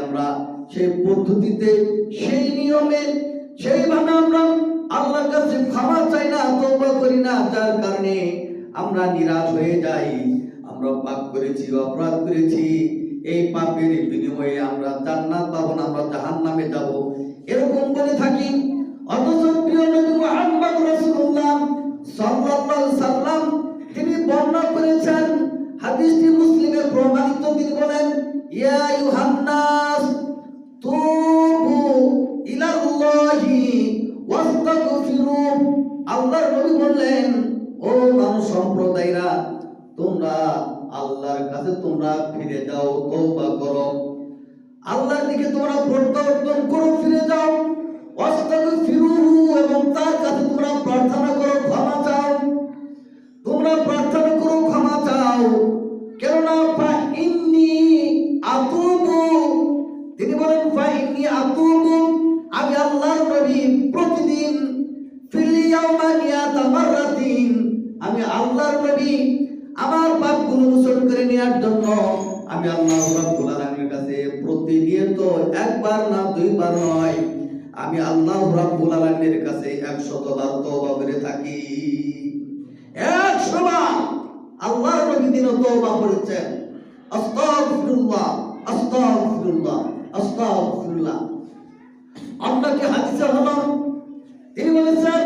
আমরা সেই পদ্ধতিতে, সেই নিয়মে, সেইভাবে আমরা আল্লাহর কাছে ক্ষমা চাই না, তওবা করি না, যার কারণে আমরা নিরাশ হয়ে যাই। আমরা পাপ করেছি, অপরাধ করেছি, এই পাপের বিনিময়ে আমরা জান্নাত পাবো না, আমরা জাহান্নামে যাব, এরকম বলে থাকি। অথচ প্রিয় নবী মুহাম্মদ রাসূলুল্লাহ সাল্লাল্লাহু আলাইহি সাল্লাম তিনি বর্ণনা করেছেন, হাদিসটি মুসলিমে প্রমাণিত। তিনি বলেন, ইয়া আইয়ুহান নাস তুবু ইলাল্লাহি ওয়াস্তাগফিরু। আল্লাহর নবী বললেন, ও মানুষ সম্প্রদায়রা, তোমরা আল্লাহর কাছে তোমরা ফিরে যাও, তওবা করো, আল্লাহর দিকে তোমরা প্রত্যাবর্তন করো, ফিরে যাও। ওয়াস্তাগফিরুহু, এবং তার কাছে তোমরা প্রার্থনা করো, ক্ষমা চাও, তোমরা প্রার্থনা করো, ক্ষমা চাও। কেননা ফাইন্নী আতুবু, তিনি বলেন ফাইন্নী আতুবু, আমি আল্লাহর নবী প্রতিদিন ফিল ইয়াউমা মিয়াতা মাররাতিন, আমি আল্লাহর নবী আমার পাপগুলো মোচন করে নেওয়ার জন্য আমি আল্লাহ রাব্বুল আলামিনের কাছে প্রতিনিয়ত একবার না দুইবার নয়, আমি আল্লাহ রাব্বুল আলামিনের কাছে 100 বার তওবা করে থাকি। 100 বার আল্লাহর নবী দিনও তওবা করেছেন, আস্তাগফিরুল্লাহ, আস্তাগফিরুল্লাহ, আস্তাগফিরুল্লাহ। অন্যটি হাদিসে হলো, তিনি বলেছেন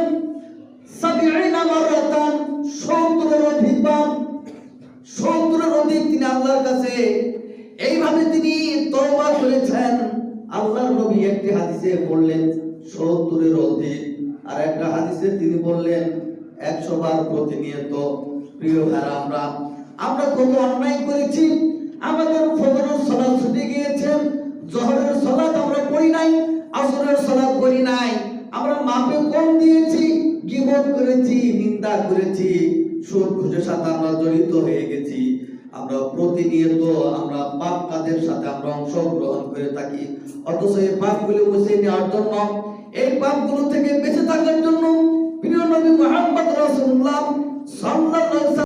70 মাররাতান, 70 অধিক বার, 70 অধিক তিনি আল্লাহর কাছে এইভাবে তিনি তওবা করেছেন। আল্লাহর নবী একটি হাদিসে বললেন 70 অধিক, আর একটা হাদিসে তিনি বললেন 100 বার প্রতিনিয়ত। প্রিয় ভাইরা, আমরা কত অন্যায় করেছি। আমাদের ফজরের সালাত ছুটে গিয়েছে, জোহরের সালাত আমরা পড়ি নাই, আসরের সালাত পড়ি নাই, আমরা মাপে কম দিয়েছি, গীবত করেছি, নিন্দা করেছি, সুদ ঘুষের সাথে আমরা জড়িত হয়ে গেছি। আমরা প্রতিনিয়ত আমরা পাপ কাজের সাথে আমরা অংশগ্রহণ করে থাকি। অথচ এই পাপগুলো মুছে নেওয়ার জন্য, এই পাপগুলো থেকে বেঁচে থাকার জন্য প্রিয় নবী মুহাম্মদ রাসূলুল্লাহ সাল্লাল্লাহু